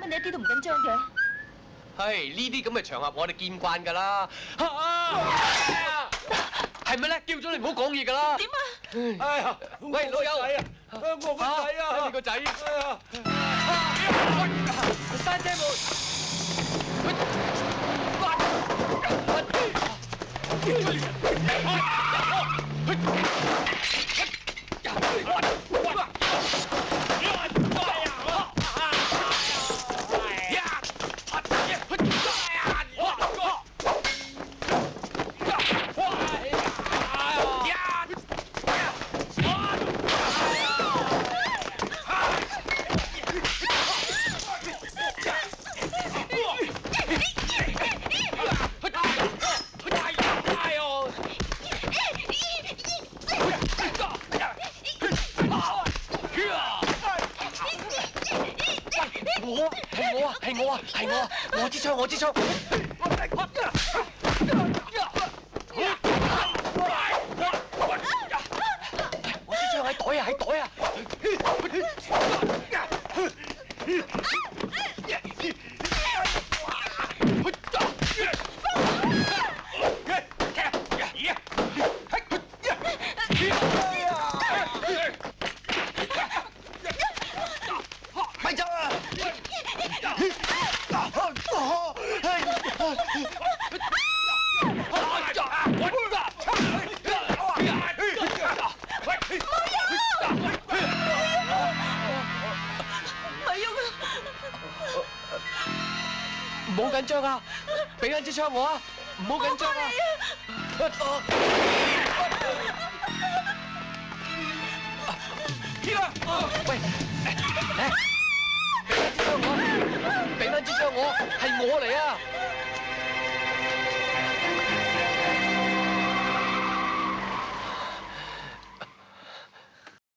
你一啲都唔緊張嘅。係呢啲咁嘅場合，我哋見慣㗎啦。係咪咧？叫咗你唔好講嘢㗎啦。點啊？哎呀，喂老友，我個仔啊，你個仔。山姐們，我支槍，我支槍。喺袋啊，喺袋啊！咪走啊！唔好緊張啊！俾緊支槍我啊！唔好緊張啊！喂，嚟！俾翻支槍我，俾翻支槍我，係我嚟啊！